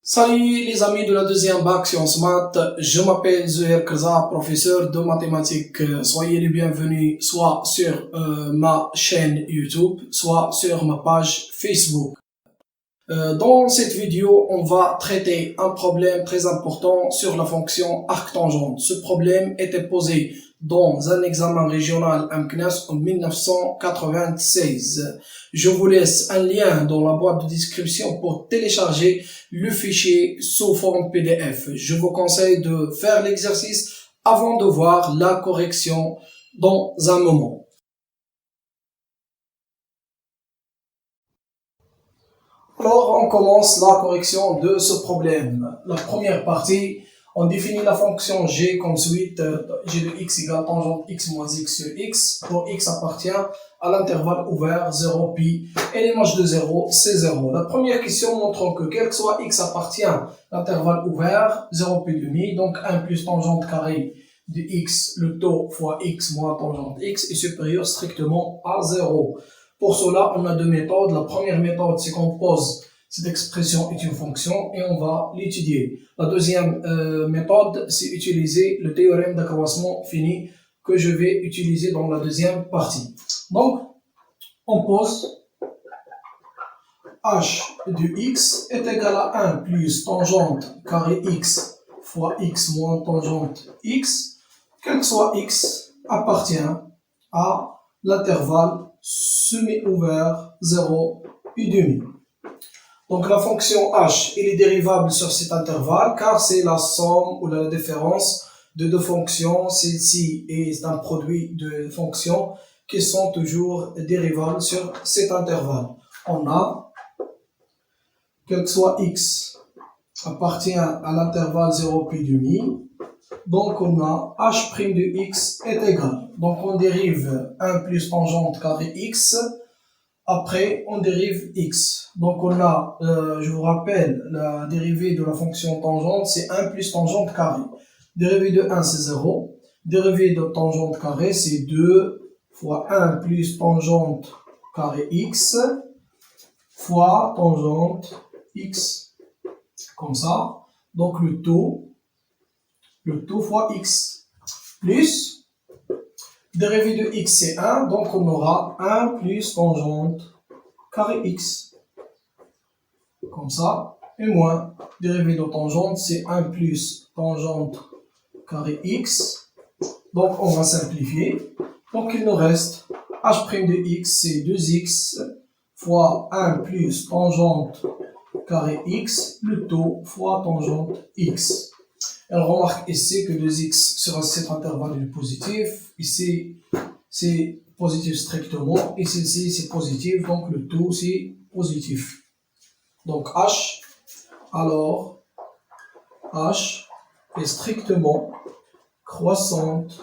Salut les amis de la deuxième bac Sciences Maths, je m'appelle Zuher Kaza, professeur de mathématiques. Soyez les bienvenus soit sur ma chaîne YouTube, soit sur ma page Facebook. Dans cette vidéo, on va traiter un problème très important sur la fonction arctangente. Ce problème était posé dans un examen régional MCNES en 1996. Je vous laisse un lien dans la boîte de description pour télécharger le fichier sous forme PDF. Je vous conseille de faire l'exercice avant de voir la correction dans un moment. Alors, on commence la correction de ce problème. La première partie, on définit la fonction g comme suite g de x égale tangente x moins x sur x, pour x appartient à l'intervalle ouvert 0 pi et l'image de 0 c'est 0. La première question montre que quel que soit x appartient à l'intervalle ouvert 0 pi demi, donc 1 plus tangente carrée de x, le taux fois x moins tangente x est supérieur strictement à 0. Pour cela, on a deux méthodes. La première méthode, c'est qu'on pose cette expression est une fonction et on va l'étudier. La deuxième méthode, c'est utiliser le théorème d'accroissement fini que je vais utiliser dans la deuxième partie. Donc, on pose h de x est égal à 1 plus tangente carré x fois x moins tangente x, quel que soit x, appartient à l'intervalle semi-ouvert 0 et demi. Donc la fonction h elle est dérivable sur cet intervalle car c'est la somme ou la différence de deux fonctions. Celle-ci est un produit de fonctions qui sont toujours dérivables sur cet intervalle. On a, quel que soit x appartient à l'intervalle 0 pi demi, donc on a h' de x est égal. Donc on dérive 1 plus tangente carré x, après on dérive x. Donc on a, je vous rappelle, la dérivée de la fonction tangente c'est 1 plus tangente carré. Dérivée de 1 c'est 0, dérivée de tangente carré c'est 2 fois 1 plus tangente carré x fois tangente x, comme ça. Donc le taux fois x, plus, dérivée de x c'est 1, donc on aura 1 plus tangente carré x, comme ça, et moins, dérivée de tangente c'est 1 plus tangente carré x, donc on va simplifier, donc il nous reste h' de x c'est 2x fois 1 plus tangente carré x, le taux fois tangente x. Elle remarque ici que 2x sur cet intervalle est positif. Ici, c'est positif strictement. Et ici, c'est positif. Donc, le taux, c'est positif. Donc, h, alors, h est strictement croissante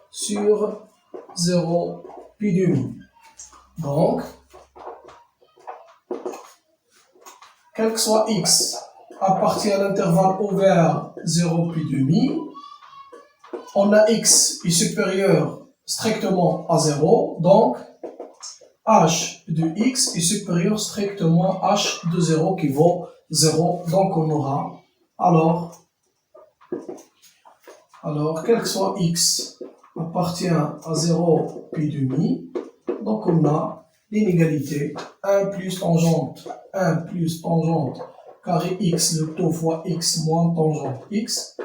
sur 0 pi demi. Donc, quel que soit x appartient à l'intervalle ouvert 0 pi demi, on a x est supérieur strictement à 0, donc h de x est supérieur strictement à h de 0 qui vaut 0, donc on aura alors quel que soit x appartient à 0 pi demi, donc on a l'inégalité 1 plus tangente carré x, le taux fois x moins tangente x,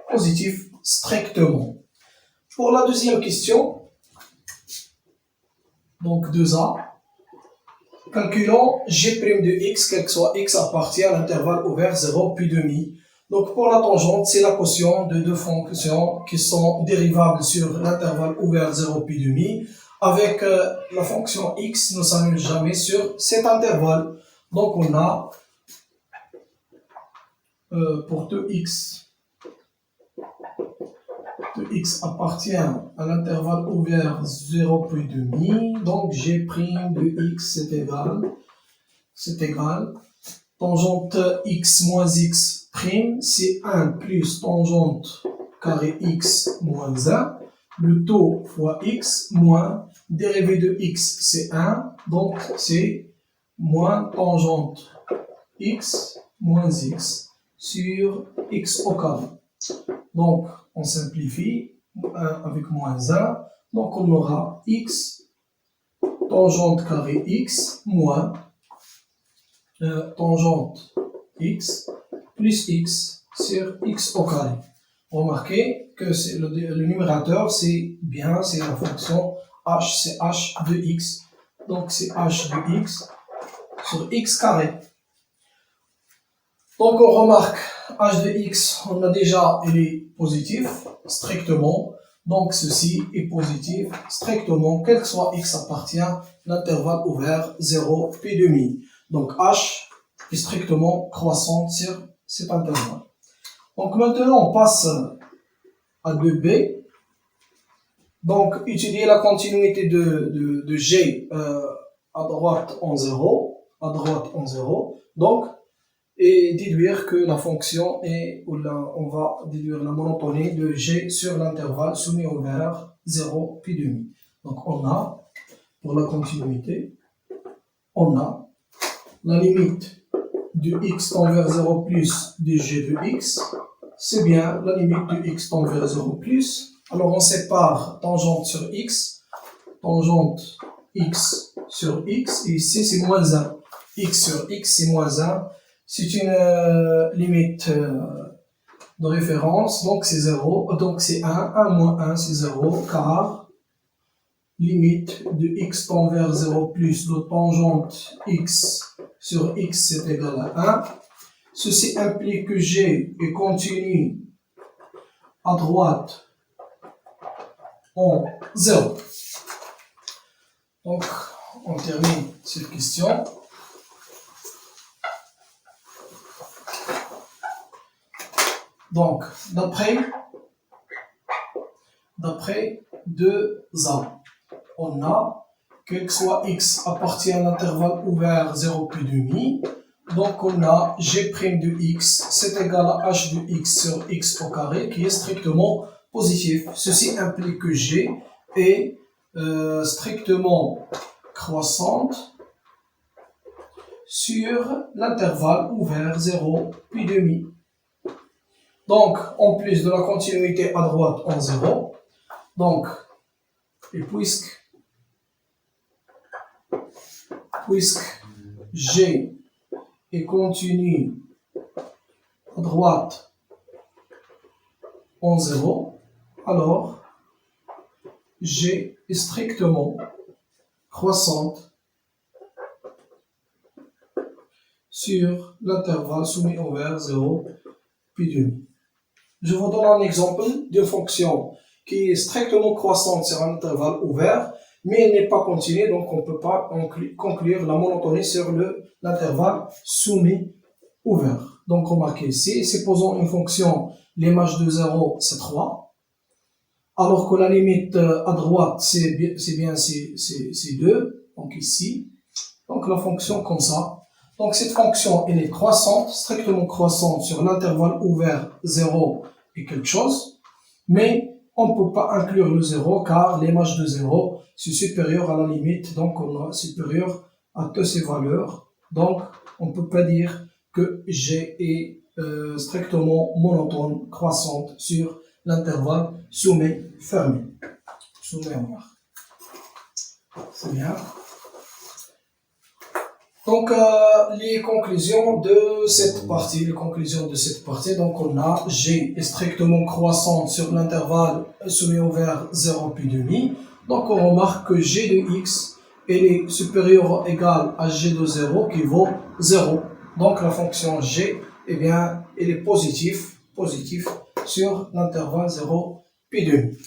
positif strictement. Pour la deuxième question, donc 2a, calculons g' de x, quel que soit x appartient à l'intervalle ouvert 0 puis demi. Donc pour la tangente, c'est la quotient de deux fonctions qui sont dérivables sur l'intervalle ouvert 0 puis demi. Avec la fonction x, ne s'annule jamais sur cet intervalle. Donc on a pour 2x appartient à l'intervalle ouvert 0 puis demi, donc g' de x c'est égal, tangente x moins x prime, c'est 1 plus tangente carré x moins 1, le taux fois x moins dérivée de x c'est 1, donc c'est moins tangente x moins x sur x au carré. Donc, on simplifie avec moins 1. Donc, on aura x tangente carré x moins tangente x plus x sur x au carré. Remarquez que le numérateur, c'est la fonction h, c'est h de x. Donc, c'est h de x sur x carré. Donc, on remarque h de x, on a déjà, il est positif, strictement. Donc, ceci est positif, strictement, quel que soit x appartient, l'intervalle ouvert 0, pi demi. Donc, h est strictement croissante sur cet intervalle. Donc, maintenant, on passe à 2b. Donc, étudier la continuité de g à droite en 0, donc, et déduire que la fonction est, on va déduire la monotonie de g sur l'intervalle soumis au vert 0, pi demi. Donc, on a, pour la continuité, on a la limite de x tend vers 0 plus de g de x, c'est bien la limite de x tend vers 0 plus. Alors, on sépare tangente sur x, tangente x sur x, et ici c'est moins 1. X sur x c'est moins 1. C'est une limite de référence, donc c'est 0, donc c'est 1, 1 moins 1 c'est 0, car limite de x tend vers 0 plus de tangente x sur x c'est égal à 1. Ceci implique que g est continu à droite en 0. Donc, on termine cette question. Donc, d'après 2a, on a, quel que soit x appartient à l'intervalle ouvert 0 pi demi, donc on a g' de x, c'est égal à h de x sur x au carré, qui est strictement positif. Ceci implique que g est strictement croissante sur l'intervalle ouvert 0 pi demi. Donc, en plus de la continuité à droite en 0, donc, et puisque g est continu à droite en 0, alors g est strictement croissante sur l'intervalle soumis au vert 0 pi demi. Je vous donne un exemple d'une fonction qui est strictement croissante sur un intervalle ouvert, mais elle n'est pas continue, donc on ne peut pas conclure la monotonie sur l'intervalle soumis ouvert. Donc remarquez ici, supposons une fonction, l'image de 0 c'est 3, alors que la limite à droite c'est 2, donc ici, donc la fonction comme ça. Donc cette fonction, elle est croissante, strictement croissante sur l'intervalle ouvert 0 et quelque chose, mais on ne peut pas inclure le 0 car l'image de 0 c'est supérieur à la limite, donc on est supérieur à toutes ces valeurs. Donc on ne peut pas dire que g est strictement monotone, croissante sur l'intervalle soumis fermé. Soumis ouvert. C'est bien. Donc, les conclusions de cette partie, donc on a g est strictement croissante sur l'intervalle soumis au vert 0 pi demi. Donc, on remarque que g de x est supérieur ou égal à g de 0 qui vaut 0. Donc, la fonction g, eh bien, elle est positive sur l'intervalle 0 pi demi.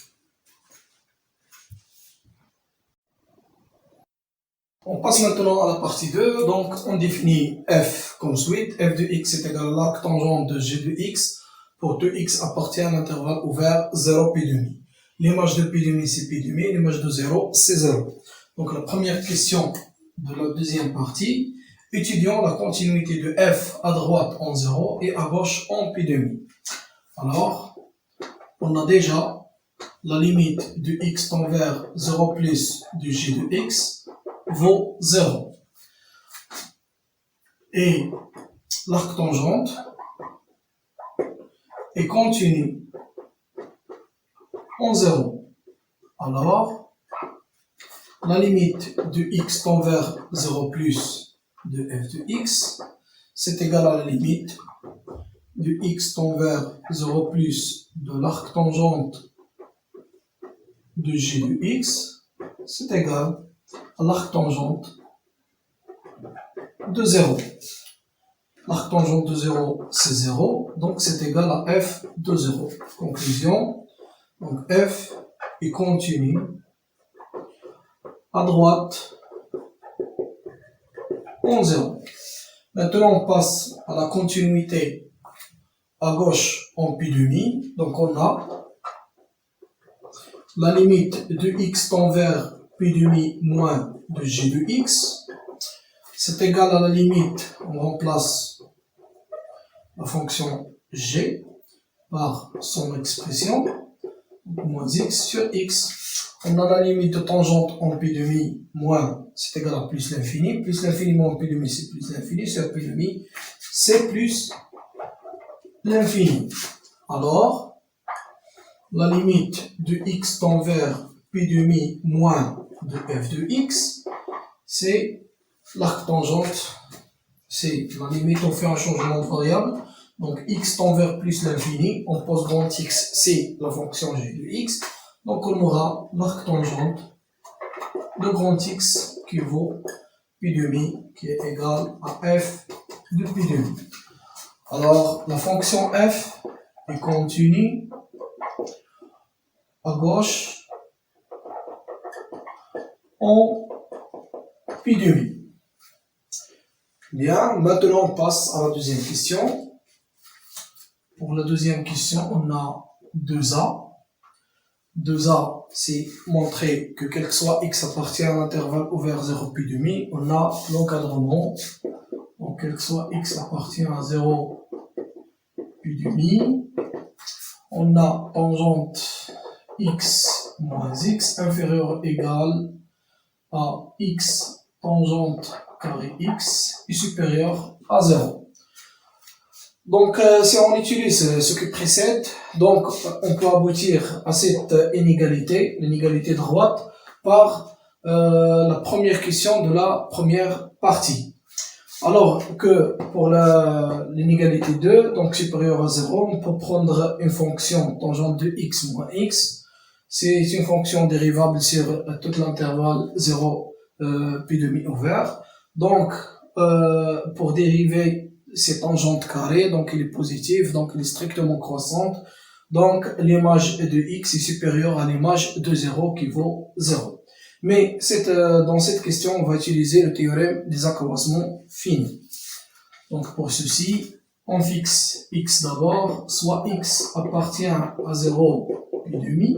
On passe maintenant à la partie 2, donc on définit f comme suite, f de x est égal à l'arc tangente de g de x, pour tout x appartient à l'intervalle ouvert 0 pi demi. L'image de pi demi c'est pi demi, l'image de 0 c'est 0. Donc la première question de la deuxième partie, étudions la continuité de f à droite en 0 et à gauche en pi demi. Alors, on a déjà la limite de x tend vers 0 plus de g de x vaut 0. Et l'arc-tangente est continu en 0. Alors, la limite de x tend vers 0 plus de f de x, c'est égal à la limite de x tend vers 0 plus de l'arc-tangente de g de x, c'est égal à l'arc-tangente de 0. L'arc-tangente de 0, c'est 0, donc c'est égal à f de 0. Conclusion, donc f est continu à droite en 0. Maintenant, on passe à la continuité à gauche en pi demi. Donc, on a la limite de x tend vers pi demi moins de g de x. C'est égal à la limite, on remplace la fonction g par son expression, moins x sur x. On a la limite de tangente en pi demi moins, c'est égal à plus l'infini. Plus l'infini moins pi demi, c'est plus l'infini. Sur pi demi, c'est plus l'infini. Alors, la limite de x tend vers pi demi moins de f de x, c'est l'arc-tangente. C'est la limite, on fait un changement de variable. Donc, x tend vers plus l'infini. On pose grand x, c'est la fonction g de x. Donc, on aura l'arc-tangente de grand x qui vaut pi demi, qui est égal à f de pi demi. Alors, la fonction f est continue à gauche en pi demi. Bien, maintenant on passe à la deuxième question. Pour la deuxième question, on a 2a. 2a, c'est montrer que quel que soit x appartient à l'intervalle ouvert 0 pi demi. On a l'encadrement. Donc, quel que soit x appartient à 0 pi demi. On a tangente x moins x inférieur ou égal à x tangente carré x est supérieur à 0. Donc, si on utilise ce qui précède, donc on peut aboutir à cette inégalité, l'inégalité droite, par la première question de la première partie. Alors que pour l'inégalité 2, donc supérieure à 0, on peut prendre une fonction tangente de x moins x. C'est une fonction dérivable sur tout l'intervalle 0 pi demi ouvert. Donc, pour dériver cette tangente carrée, donc il est positif, donc il est strictement croissante. Donc, l'image de x est supérieure à l'image de 0 qui vaut 0. Mais dans cette question, on va utiliser le théorème des accroissements finis. Donc, pour ceci, on fixe x d'abord, soit x appartient à 0 pi demi.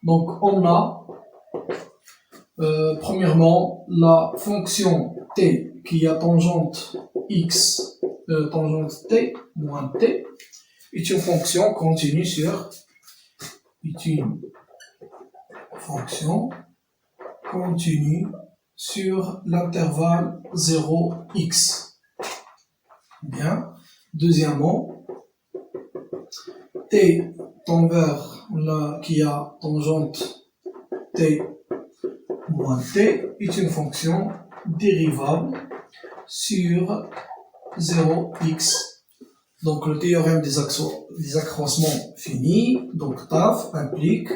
Donc, on a premièrement la fonction t qui a tangente x, tangente t moins t, est une fonction continue sur l'intervalle 0x. Bien. Deuxièmement, t tend vers qui a tangente t moins t est une fonction dérivable sur 0x. Donc le théorème des accroissements finis, donc TAF, implique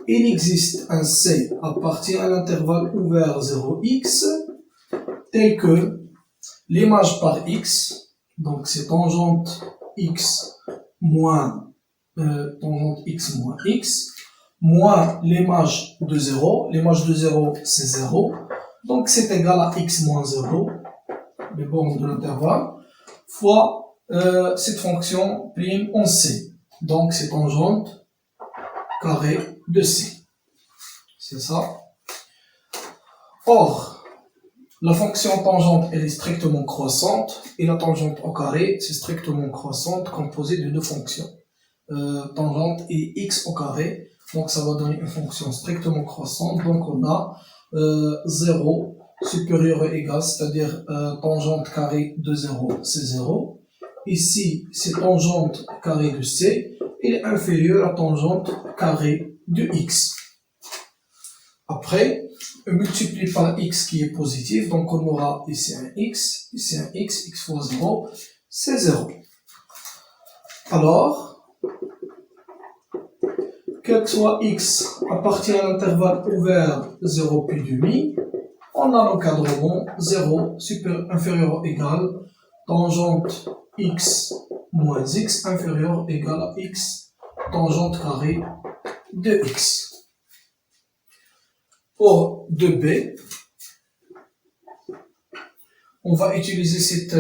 il existe un C appartient à l'intervalle ouvert 0x tel que l'image par x, donc c'est tangente x moins x, moins l'image de 0, l'image de 0 c'est 0, donc c'est égal à x moins 0, les bornes de l'intervalle, fois cette fonction prime en c, donc c'est tangente carré de c, c'est ça. Or, la fonction tangente elle est strictement croissante et la tangente au carré c'est strictement croissante composée de deux fonctions, tangente et x au carré. Donc ça va donner une fonction strictement croissante. Donc on a 0 supérieur ou égal, c'est-à-dire tangente carré de 0, c'est 0. Ici, c'est tangente carré de C, il est inférieur à tangente carré de X. Après, on multiplie par X qui est positif, donc on aura ici un X fois 0, c'est 0. Alors, quel que soit X appartient à l'intervalle ouvert 0 puis demi, on a l'encadrement 0 inférieur ou égal tangente X moins X inférieur ou égal à X tangente carré de X. Pour 2b, on va utiliser cet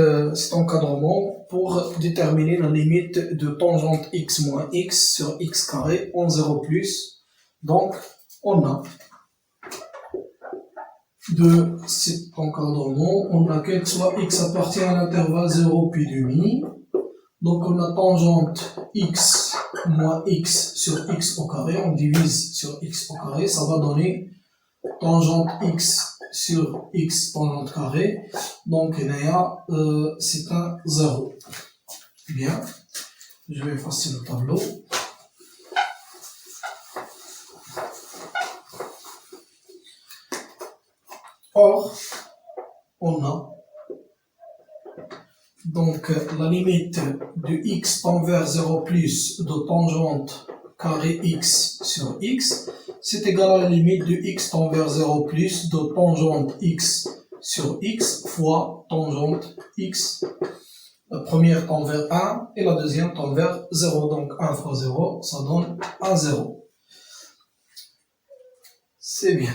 encadrement pour déterminer la limite de tangente x moins x sur x carré en 0 plus. Donc, on a de cet encadrement, on a quel que soit x appartient à l'intervalle 0 puis demi. Donc, on a tangente x moins x sur x au carré, on divise sur x au carré, ça va donner tangente x sur x tangente carré, donc c'est un 0. Bien, je vais effacer le tableau. Or, on a donc la limite de x tend vers 0 plus de tangente carré x sur x, c'est égal à la limite de x tend vers 0 plus de tangente x sur x fois tangente x. La première tend vers 1 et la deuxième tend vers 0. Donc 1 fois 0, ça donne 1, 0. C'est bien.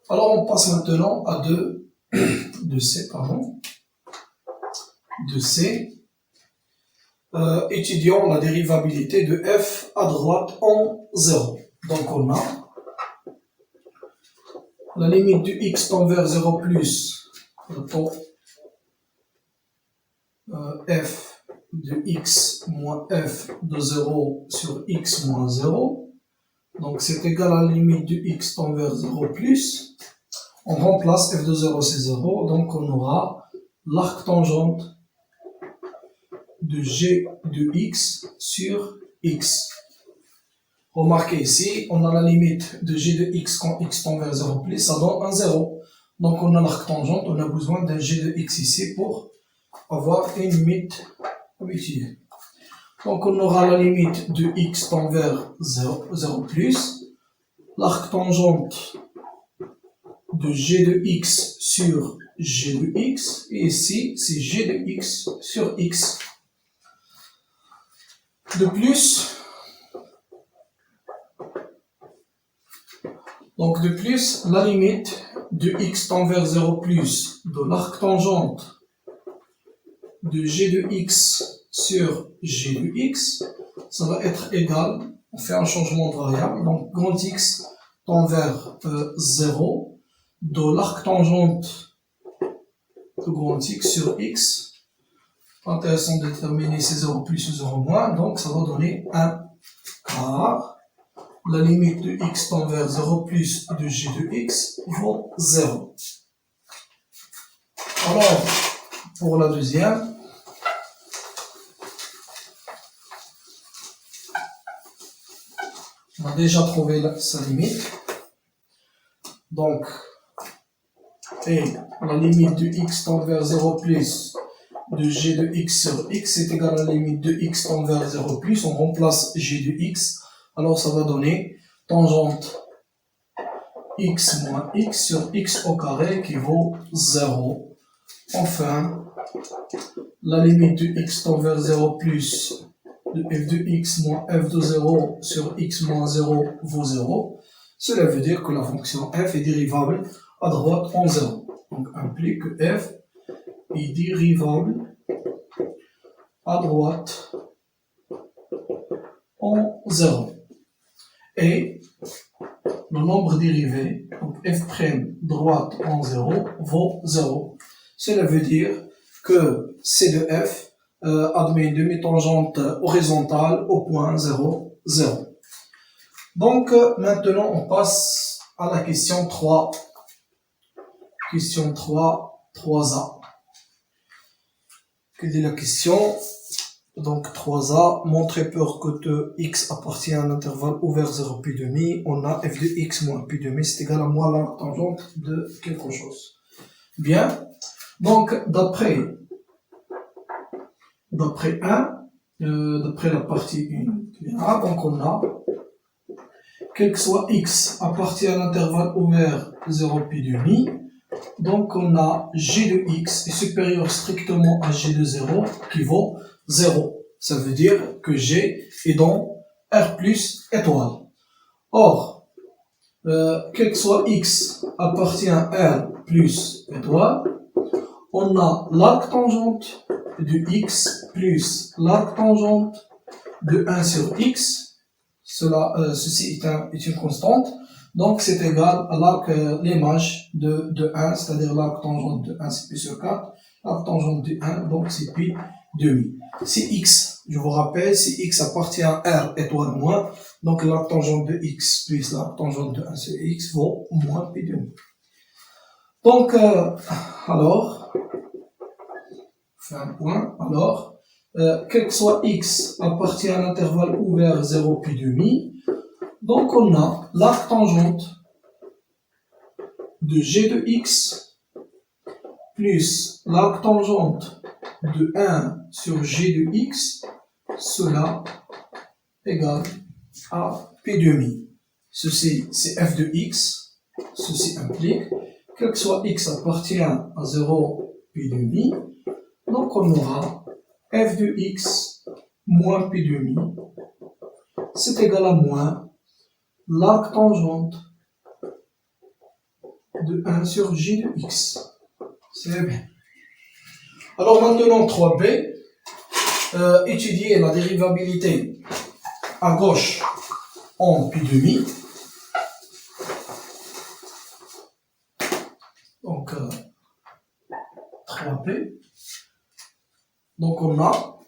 Alors on passe maintenant à 2c. Étudions la dérivabilité de f à droite en 0. Donc on a la limite du x tend vers 0 plus f de x moins f de 0 sur x moins 0. Donc c'est égal à la limite du x tend vers 0 plus. On remplace f de 0 c'est 0. Donc on aura l'arc tangente de g de x sur x. Remarquez ici, on a la limite de g de x quand x tend vers 0 plus, ça donne un 0. Donc on a l'arc tangente, on a besoin d'un g de x ici pour avoir une limite habituelle. Donc on aura la limite de x tend vers 0 plus, l'arc tangente de g de x sur g de x, et ici c'est g de x sur x. De plus, la limite de x tend vers 0 plus de l'arc tangente de g de x sur g de x, ça va être égal, on fait un changement de variable, donc grand x tend vers 0 de l'arc tangente de grand x sur x. Intéressant de déterminer ces 0 plus ou 0 moins, donc ça va donner 1 car la limite de x tend vers 0 plus de g de x vaut 0. Alors, pour la deuxième, on a déjà trouvé sa limite. Donc, et la limite de x tend vers 0 plus de g de x sur x, c'est égal à la limite de x tend vers 0 plus, on remplace g de x, alors ça va donner tangente x moins x sur x au carré qui vaut 0. Enfin, la limite de x tend vers 0 plus de f de x moins f de 0 sur x moins 0 vaut 0. Cela veut dire que la fonction f est dérivable à droite en 0. Donc implique que f est dérivable à droite en 0. Et le nombre dérivé, donc f' droite en 0, vaut 0. Cela veut dire que C de f admet une demi-tangente horizontale au point 0, 0. Donc maintenant on passe à la question 3. Question 3, 3A. Quelle est la question? Donc 3A, montrer pour que x appartient à un intervalle ouvert 0 pi demi, on a f de x moins pi demi, c'est égal à moins la tangente de quelque chose. Bien, donc d'après la partie 1, donc on a, quel que soit x appartient à l'intervalle ouvert 0 pi demi, donc on a g de x est supérieur strictement à g de 0 qui vaut 0. Ça veut dire que g est dans R plus étoile. Or, quel que soit x appartient à R plus étoile, on a l'arc tangente de x plus l'arc tangente de 1 sur x. Ceci est une constante. Donc, c'est égal à l'arc l'image de 1, c'est-à-dire l'arc tangente de 1, c'est pi sur 4. L'arc tangente de 1, donc c'est pi demi. Si x, je vous rappelle, si x appartient à R étoile moins, donc l'arc tangente de x plus l'arc tangente de 1 sur x vaut moins pi demi. Donc, alors, on fait un point, alors, quel que soit x appartient à l'intervalle ouvert 0 pi demi, donc on a l'arc tangente de g de x plus l'arc tangente de 1 sur g de x, cela égale à pi demi. Ceci c'est f de x, ceci implique, quel que soit x appartient à 0 pi demi, donc on aura f de x moins pi demi, c'est égal à moins l'arc tangente de 1 sur g de x. C'est bien. Alors maintenant 3b, étudier la dérivabilité à gauche en pi demi. Donc 3b. Donc on a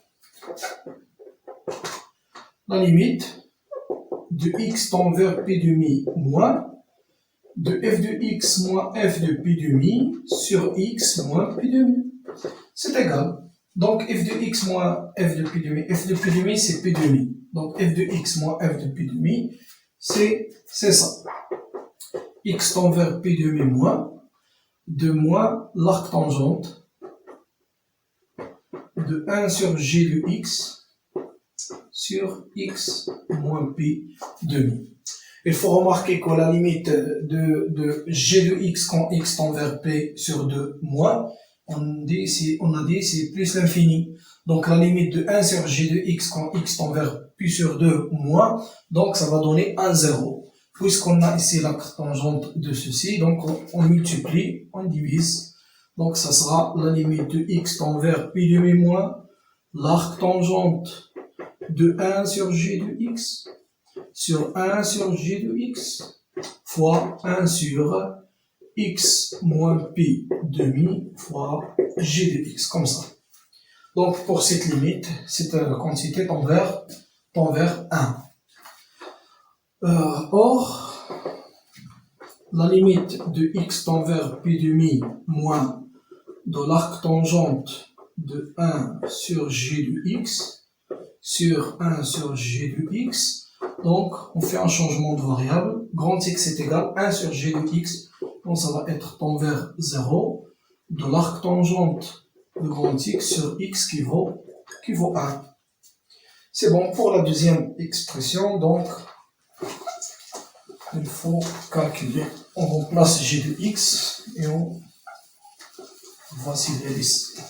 la limite de x tend vers pi demi moins de f de x moins f de pi demi sur x moins pi demi. C'est égal. Donc f de x moins f de pi demi c'est pi demi. Donc f de x moins f de pi demi, c'est ça. X tend vers pi demi moins l'arc tangente de 1 sur g de x sur x moins pi demi. Il faut remarquer que la limite de g de x quand x tend vers p sur 2 moins, on a dit c'est plus l'infini. Donc la limite de 1 sur g de x quand x tend vers pi sur 2 moins, donc ça va donner 1, 0. Puisqu'on a ici la tangente de ceci, donc on multiplie, on divise. Donc ça sera la limite de x tend vers pi demi moins l'arc tangente de 1 sur g de x sur 1 sur g de x fois 1 sur x moins pi demi fois g de x, comme ça. Donc pour cette limite, cette quantité tend vers 1. Or, la limite de x tend vers pi demi moins de l'arc tangente de 1 sur g de x sur 1 sur g de x, donc on fait un changement de variable, grand x est égal à 1 sur g de x, donc ça va être tend vers 0 de l'arc tangente de grand x sur x qui vaut 1. C'est bon pour la deuxième expression, donc il faut calculer. On remplace g de x et on voici les listes.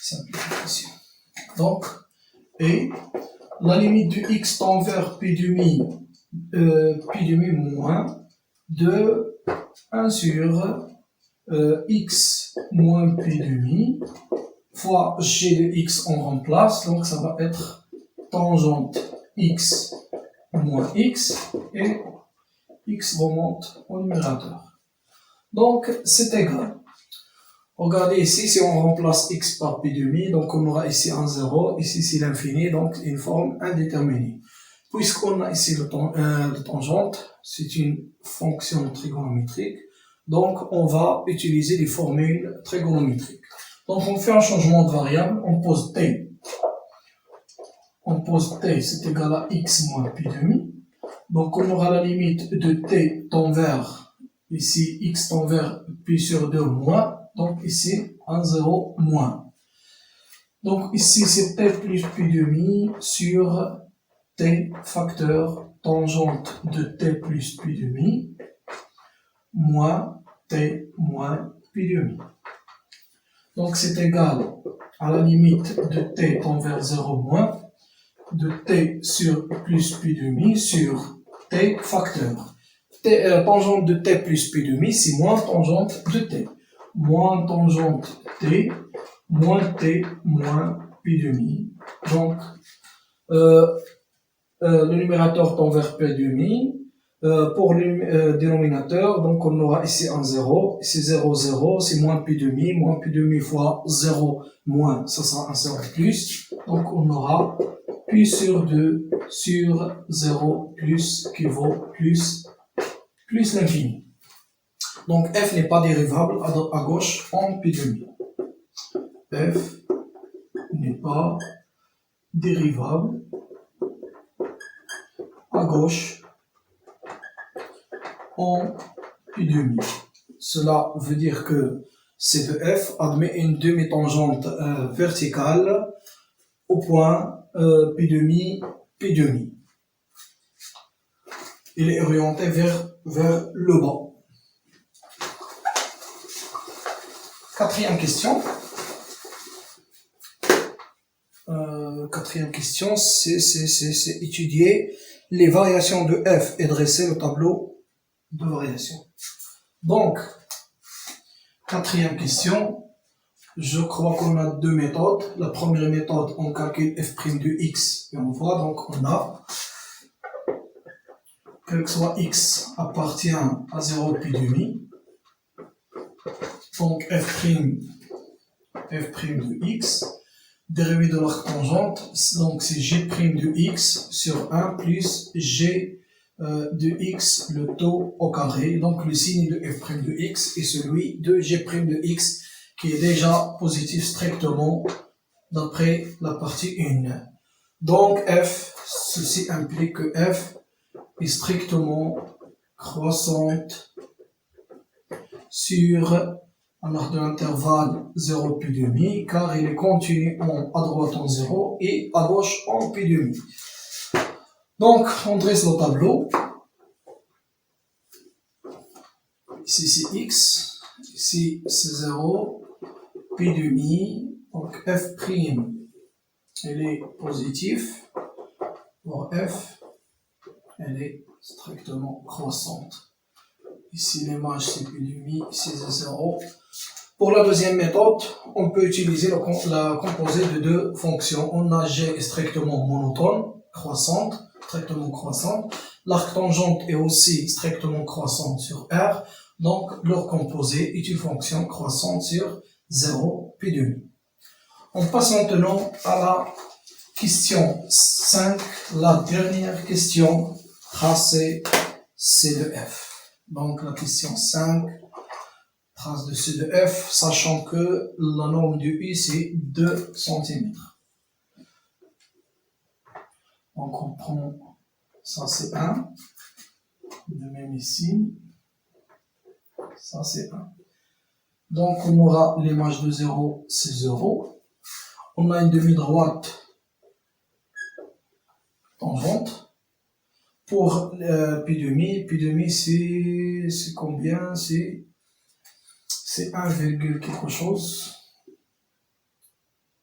Simplification. Donc, et la limite de x tend vers pi demi moins de 1 sur x moins pi demi fois g de x on remplace, donc ça va être tangente x moins x et x remonte au numérateur. Donc c'est égal. Regardez ici, si on remplace x par pi demi, donc on aura ici un 0, ici c'est l'infini, donc une forme indéterminée. Puisqu'on a ici le tangente, c'est une fonction trigonométrique, Donc, on va utiliser les formules trigonométriques. Donc, on fait un changement de variable, on pose t. On pose t, c'est égal à x moins pi demi. Donc, on aura la limite de t tend vers, ici, x tend vers pi sur 2 moins. Donc, ici, 1, 0, moins. Donc, ici, c'est t plus pi demi sur t facteur tangente de t plus pi demi moins t moins pi demi. Donc, c'est égal à la limite de t tend vers 0 moins de t sur plus pi demi sur t facteur. Tangente de t plus pi demi, c'est moins tangente de t. Moins tangente t, moins t, moins pi demi. Donc, le numérateur tend vers pi demi. Pour le dénominateur, donc on aura ici un 0, ici 0, 0, c'est moins pi demi fois 0 moins, ça sera un 0 plus. Donc on aura pi sur 2 sur 0 plus qui vaut plus l'infini. Donc f n'est pas dérivable à gauche en pi demi. F n'est pas dérivable à gauche en pi demi. Cela veut dire que C de f admet une demi-tangente verticale au point pi demi. Il est orienté vers le bas. Quatrième question. Quatrième question, c'est étudier les variations de f et dresser le tableau de variation. Donc, quatrième question, je crois qu'on a deux méthodes. La première méthode, on calcule f' de x et on voit, donc on a, quel que soit x appartient à 0 pi demi, donc f' de x, dérivé de l'arc tangente, donc c'est g' de x sur 1 plus g de x, le taux au carré. Donc le signe de f' de x est celui de g' de x qui est déjà positif strictement d'après la partie 1. Donc f, ceci implique que f est strictement croissante sur alors de l'intervalle 0 pi demi car il est continu à droite en 0 et à gauche en pi demi. Donc, on dresse le tableau. Ici, c'est x. Ici, c'est 0. Pi demi. Donc, f', elle est positive. Pour f, elle est strictement croissante. Ici, l'image, c'est pi demi. Ici, c'est 0. Pour la deuxième méthode, on peut utiliser la composée de deux fonctions. On a g est strictement monotone, croissante. Strictement croissante. L'arc tangente est aussi strictement croissante sur R, donc leur composé est une fonction croissante sur 0 pi demi. On passe maintenant à la question 5, la dernière question, tracé C de F. Donc la question 5, trace de C de F, sachant que la norme du I c'est 2 cm. Donc on prend, ça c'est 1, de même ici, ça c'est 1. Donc on aura l'image de 0, c'est 0. On a une demi-droite tangente. Pour pi demi c'est combien? C'est 1, quelque chose.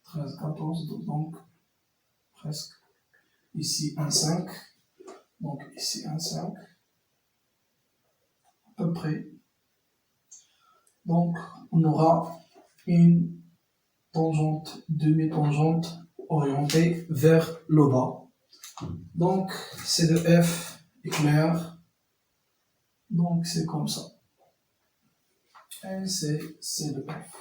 13, 14, donc presque. Ici 1,5, donc ici 1,5, à peu près. Donc on aura une tangente, demi-tangente orientée vers le bas. Donc C de F est clair, donc c'est comme ça. Et c'est C de F.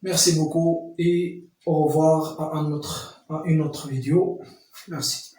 Merci beaucoup et au revoir à une autre vidéo. Merci.